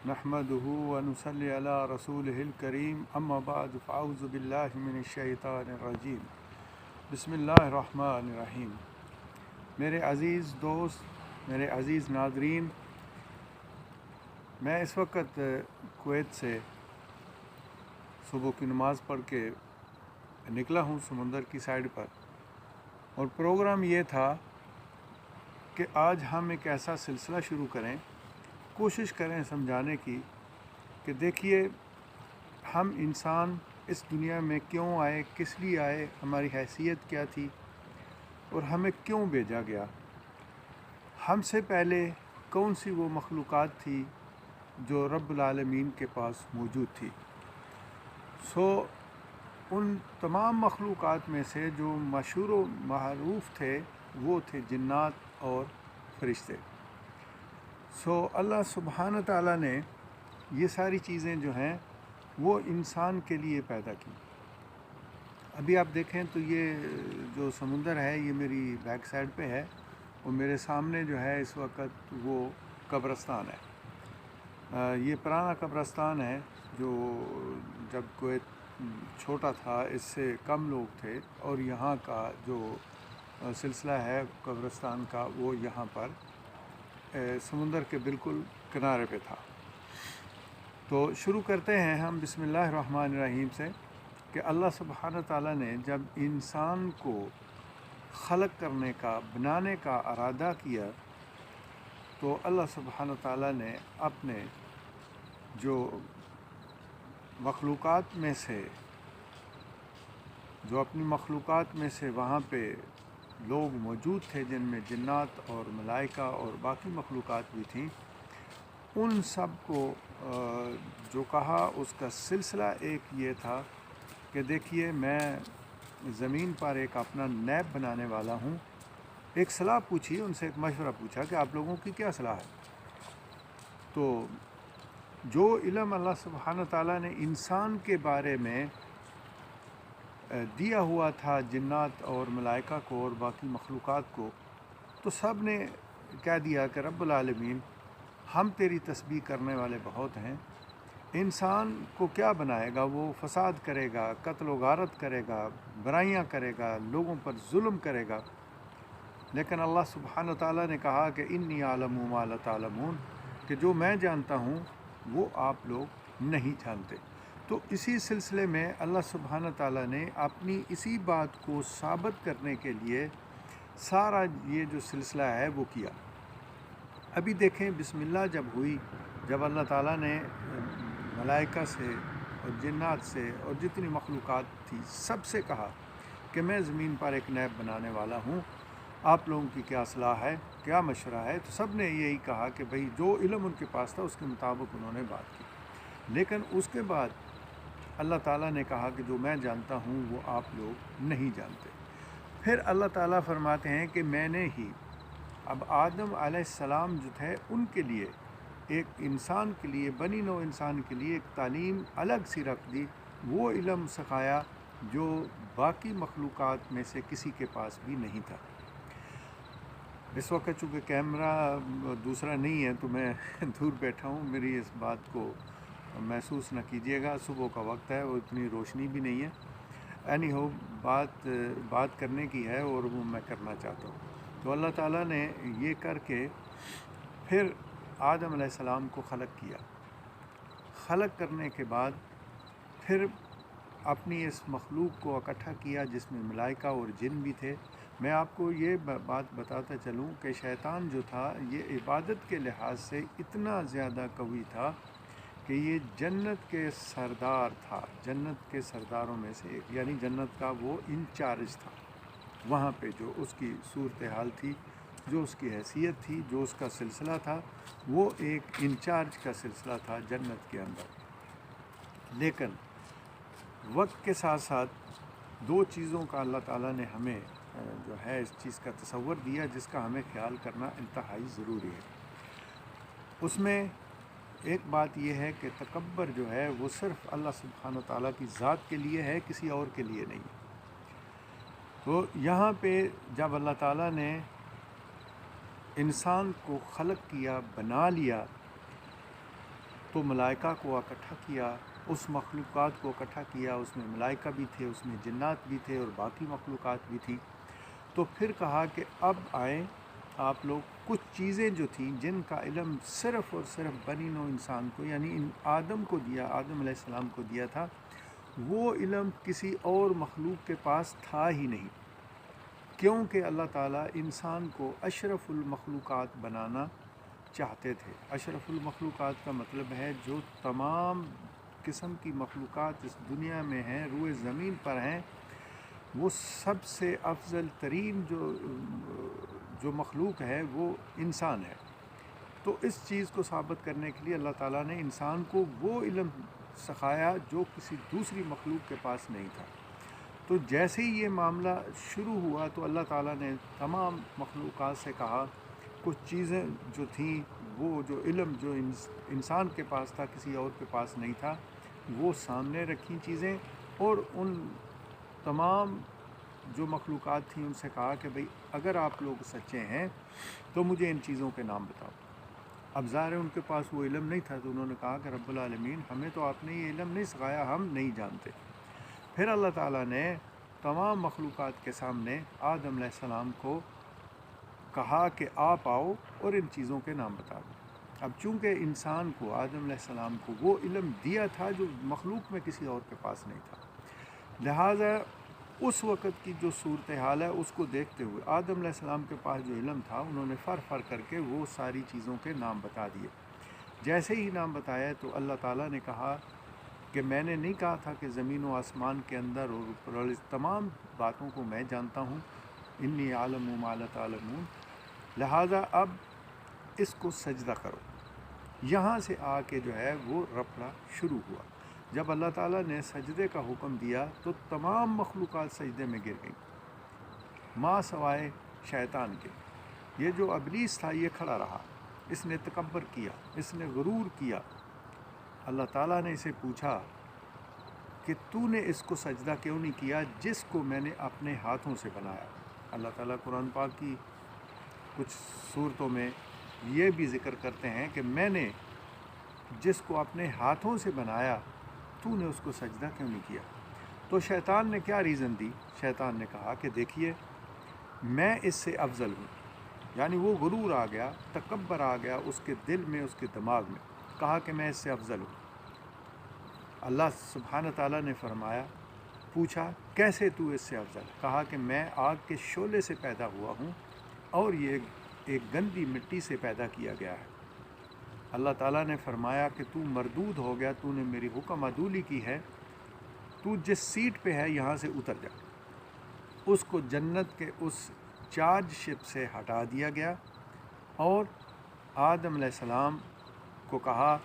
نحمده ونصلي على رسوله الكريم اما بعد فاعوذ باللہ من الشیطان الرجیم بسم اللہ الرحمن الرحیم۔ میرے عزیز دوست، میرے عزیز ناظرین، میں اس وقت کویت سے صبح کی نماز پڑھ کے نکلا ہوں سمندر کی سائڈ پر، اور پروگرام یہ تھا کہ آج ہم ایک ایسا سلسلہ شروع کریں، کوشش کریں سمجھانے کی کہ دیکھیے ہم انسان اس دنیا میں کیوں آئے، کس لیے آئے، ہماری حیثیت کیا تھی اور ہمیں کیوں بھیجا گیا، ہم سے پہلے کون سی وہ مخلوقات تھی جو رب العالمین کے پاس موجود تھی۔ ان تمام مخلوقات میں سے جو مشہور و معروف تھے وہ تھے جنات اور فرشتے۔ اللہ سبحانہ تعالیٰ نے یہ ساری چیزیں جو ہیں وہ انسان کے لیے پیدا کی۔ ابھی آپ دیکھیں تو یہ جو سمندر ہے یہ میری بیک سائڈ پہ ہے، اور میرے سامنے جو ہے اس وقت وہ قبرستان ہے۔ یہ پرانا قبرستان ہے جو جب کویت چھوٹا تھا اس سے کم لوگ تھے، اور یہاں کا جو سلسلہ ہے قبرستان کا وہ یہاں پر سمندر کے بالکل کنارے پہ تھا۔ تو شروع کرتے ہیں ہم بسم اللہ الرحمن الرحیم سے کہ اللہ سبحانہ تعالیٰ نے جب انسان کو خلق کرنے کا، بنانے کا ارادہ کیا، تو اللہ سبحانہ تعالیٰ نے اپنے جو مخلوقات میں سے وہاں پہ لوگ موجود تھے جن میں جنات اور ملائکہ اور باقی مخلوقات بھی تھیں، ان سب کو جو کہا اس کا سلسلہ ایک یہ تھا کہ دیکھیے میں زمین پر ایک اپنا نیب بنانے والا ہوں۔ ایک صلاح پوچھی، ان سے ایک مشورہ پوچھا کہ آپ لوگوں کی کیا صلاح ہے؟ تو جو علم اللہ سبحانہ تعالیٰ نے انسان کے بارے میں دیا ہوا تھا جنات اور ملائکہ کو اور باقی مخلوقات کو، تو سب نے کہہ دیا کہ رب العالمین ہم تیری تسبیح کرنے والے بہت ہیں، انسان کو کیا بنائے گا، وہ فساد کرے گا، قتل و غارت کرے گا، برائیاں کرے گا، لوگوں پر ظلم کرے گا۔ لیکن اللہ سبحانہ تعالیٰ نے کہا کہ انی اعلم ما لا تعلمون، کہ جو میں جانتا ہوں وہ آپ لوگ نہیں جانتے۔ تو اسی سلسلے میں اللہ سبحانہ تعالیٰ نے اپنی اسی بات کو ثابت کرنے کے لیے سارا یہ جو سلسلہ ہے وہ کیا۔ ابھی دیکھیں بسم اللہ جب ہوئی، جب اللہ تعالیٰ نے ملائکہ سے اور جنات سے اور جتنی مخلوقات تھی سب سے کہا کہ میں زمین پر ایک نیب بنانے والا ہوں، آپ لوگوں کی کیا صلاح ہے، کیا مشورہ ہے؟ تو سب نے یہی کہا کہ بھئی جو علم ان کے پاس تھا اس کے مطابق انہوں نے بات کی۔ لیکن اس کے بعد اللہ تعالیٰ نے کہا کہ جو میں جانتا ہوں وہ آپ لوگ نہیں جانتے۔ پھر اللہ تعالیٰ فرماتے ہیں کہ میں نے ہی اب آدم علیہ السلام جو تھے ان کے لیے، ایک انسان کے لیے، بنی نوع انسان کے لیے ایک تعلیم الگ سی رکھ دی، وہ علم سکھایا جو باقی مخلوقات میں سے کسی کے پاس بھی نہیں تھا۔ اس وقت چونکہ کیمرہ دوسرا نہیں ہے تو میں دور بیٹھا ہوں، میری اس بات کو محسوس نہ کیجیے گا، صبح کا وقت ہے اور اتنی روشنی بھی نہیں ہے۔ اینی ہو بات کرنے کی ہے اور وہ میں کرنا چاہتا ہوں۔ تو اللہ تعالیٰ نے یہ کر کے پھر آدم علیہ السلام کو خلق کیا۔ خلق کرنے کے بعد پھر اپنی اس مخلوق کو اکٹھا کیا جس میں ملائکہ اور جن بھی تھے۔ میں آپ کو یہ بات بتاتا چلوں کہ شیطان جو تھا یہ عبادت کے لحاظ سے اتنا زیادہ قوی تھا کہ یہ جنت کے سردار تھا، جنت کے سرداروں میں سے ایک، یعنی جنت کا وہ انچارج تھا۔ وہاں پہ جو اس کی صورتحال تھی، جو اس کی حیثیت تھی، جو اس کا سلسلہ تھا، وہ ایک انچارج کا سلسلہ تھا جنت کے اندر۔ لیکن وقت کے ساتھ ساتھ دو چیزوں کا اللہ تعالیٰ نے ہمیں جو ہے اس چیز کا تصور دیا جس کا ہمیں خیال کرنا انتہائی ضروری ہے۔ اس میں ایک بات یہ ہے کہ تکبر جو ہے وہ صرف اللہ سبحانہ تعالیٰ کی ذات کے لیے ہے، کسی اور کے لیے نہیں۔ تو یہاں پہ جب اللہ تعالیٰ نے انسان کو خلق کیا، بنا لیا، تو ملائکہ کو اکٹھا کیا، اس مخلوقات کو اکٹھا کیا، اس میں ملائکہ بھی تھے، اس میں جنات بھی تھے اور باقی مخلوقات بھی تھی۔ تو پھر کہا کہ اب آئیں آپ لوگ، کچھ چیزیں جو تھیں جن کا علم صرف اور صرف بنی نوع انسان کو یعنی آدم کو دیا، آدم علیہ السلام کو دیا تھا، وہ علم کسی اور مخلوق کے پاس تھا ہی نہیں، کیونکہ اللہ تعالیٰ انسان کو اشرف المخلوقات بنانا چاہتے تھے۔ اشرف المخلوقات کا مطلب ہے جو تمام قسم کی مخلوقات اس دنیا میں ہیں، روئے زمین پر ہیں، وہ سب سے افضل ترین جو مخلوق ہے وہ انسان ہے۔ تو اس چیز کو ثابت کرنے کے لیے اللہ تعالیٰ نے انسان کو وہ علم سکھایا جو کسی دوسری مخلوق کے پاس نہیں تھا۔ تو جیسے ہی یہ معاملہ شروع ہوا تو اللہ تعالیٰ نے تمام مخلوقات سے کہا، کچھ چیزیں جو تھیں وہ جو علم جو انسان کے پاس تھا کسی اور کے پاس نہیں تھا، وہ سامنے رکھیں چیزیں، اور ان تمام جو مخلوقات تھیں ان سے کہا کہ بھئی اگر آپ لوگ سچے ہیں تو مجھے ان چیزوں کے نام بتاؤ۔ اب ظاہر ہے ان کے پاس وہ علم نہیں تھا، تو انہوں نے کہا کہ رب العالمین ہمیں تو آپ نے یہ علم نہیں سکھایا، ہم نہیں جانتے۔ پھر اللہ تعالیٰ نے تمام مخلوقات کے سامنے آدم علیہ السلام کو کہا کہ آپ آؤ اور ان چیزوں کے نام بتا دو۔ اب چونکہ انسان کو، آدم علیہ السلام کو وہ علم دیا تھا جو مخلوق میں کسی اور کے پاس نہیں تھا، لہٰذا اس وقت کی جو صورتحال ہے اس کو دیکھتے ہوئے آدم علیہ السلام کے پاس جو علم تھا انہوں نے فر کر کے وہ ساری چیزوں کے نام بتا دیے۔ جیسے ہی نام بتایا تو اللہ تعالیٰ نے کہا کہ میں نے نہیں کہا تھا کہ زمین و آسمان کے اندر اور اوپر اور اس تمام باتوں کو میں جانتا ہوں، انی عالم ما لا تعلمون، لہٰذا اب اس کو سجدہ کرو۔ یہاں سے آ کے جو ہے وہ رپڑا شروع ہوا۔ جب اللہ تعالیٰ نے سجدے کا حکم دیا تو تمام مخلوقات سجدے میں گر گئیں، ماں سوائے شیطان کے۔ یہ جو ابلیس تھا یہ کھڑا رہا، اس نے تکبر کیا، اس نے غرور کیا۔ اللہ تعالیٰ نے اسے پوچھا کہ تو نے اس کو سجدہ کیوں نہیں کیا جس کو میں نے اپنے ہاتھوں سے بنایا۔ اللہ تعالیٰ قرآن پاک کی کچھ صورتوں میں یہ بھی ذکر کرتے ہیں کہ میں نے جس کو اپنے ہاتھوں سے بنایا تو نے اس کو سجدہ کیوں نہیں کیا۔ تو شیطان نے کیا ریزن دی؟ شیطان نے کہا کہ دیکھیے میں اس سے افضل ہوں، یعنی وہ غرور آ گیا، تکبر آ گیا اس کے دل میں، اس کے دماغ میں، کہا کہ میں اس سے افضل ہوں۔ اللہ سبحانہ تعالیٰ نے فرمایا، پوچھا کیسے تو اس سے افضل؟ کہا کہ میں آگ کے شعلے سے پیدا ہوا ہوں اور یہ ایک گندی مٹی سے پیدا کیا گیا ہے۔ اللہ تعالیٰ نے فرمایا کہ تو مردود ہو گیا، تو نے میری حکم عدولی کی ہے، تو جس سیٹ پہ ہے یہاں سے اتر جا۔ اس کو جنت کے اس چارج شپ سے ہٹا دیا گیا اور آدم علیہ السلام کو کہا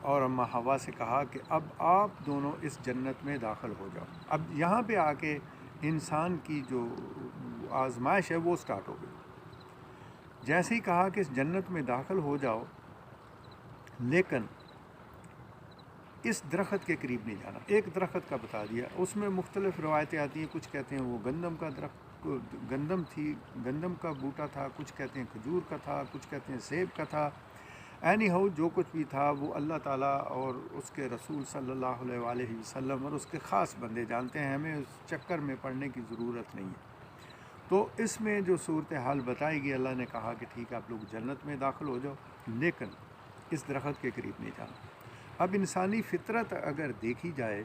اور اماں حوا سے کہا کہ اب آپ دونوں اس جنت میں داخل ہو جاؤ۔ اب یہاں پہ آ کے انسان کی جو آزمائش ہے وہ سٹارٹ ہو گئی۔ جیسے ہی کہا کہ اس جنت میں داخل ہو جاؤ، لیکن اس درخت کے قریب نہیں جانا۔ ایک درخت کا بتا دیا، اس میں مختلف روایتیں آتی ہیں، کچھ کہتے ہیں وہ گندم کا بوٹا تھا، کچھ کہتے ہیں کھجور کا تھا، کچھ کہتے ہیں سیب کا تھا۔ اینی ہاؤ جو کچھ بھی تھا وہ اللہ تعالیٰ اور اس کے رسول صلی اللہ علیہ وآلہ وسلم اور اس کے خاص بندے جانتے ہیں، ہمیں اس چکر میں پڑنے کی ضرورت نہیں ہے۔ تو اس میں جو صورتحال بتائی گئی، اللہ نے کہا کہ ٹھیک ہے آپ لوگ جنت میں داخل ہو جاؤ، لیکن اس درخت کے قریب نہیں جانا۔ اب انسانی فطرت اگر دیکھی جائے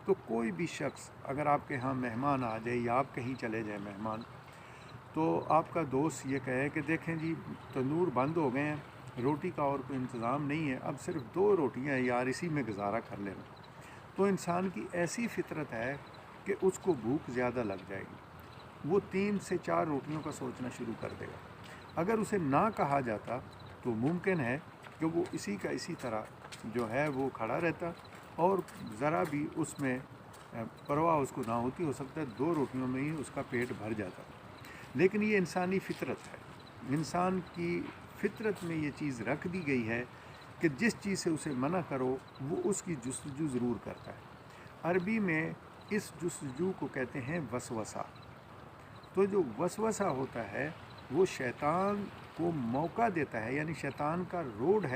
تو کوئی بھی شخص اگر آپ کے ہاں مہمان آ جائے یا آپ کہیں چلے جائیں مہمان، تو آپ کا دوست یہ کہے کہ دیکھیں جی تندور بند ہو گئے ہیں، روٹی کا اور کوئی انتظام نہیں ہے، اب صرف 2 روٹیاں ہیں یار، اسی میں گزارا کر لینا، تو انسان کی ایسی فطرت ہے کہ اس کو بھوک زیادہ لگ جائے گی، وہ 3 سے 4 روٹیوں کا سوچنا شروع کر دے گا۔ اگر اسے نہ کہا جاتا تو ممکن ہے کہ وہ اسی کا اسی طرح جو ہے وہ کھڑا رہتا اور ذرا بھی اس میں پرواہ اس کو نہ ہوتی، ہو سکتا ہے 2 روٹیوں میں ہی اس کا پیٹ بھر جاتا۔ لیکن یہ انسانی فطرت ہے، انسان کی فطرت میں یہ چیز رکھ دی گئی ہے کہ جس چیز سے اسے منع کرو وہ اس کی جستجو ضرور کرتا ہے۔ عربی میں اس جستجو کو کہتے ہیں وسوسہ۔ تو جو وسوسہ ہوتا ہے وہ شیطان کو موقع دیتا ہے، یعنی شیطان کا روڈ ہے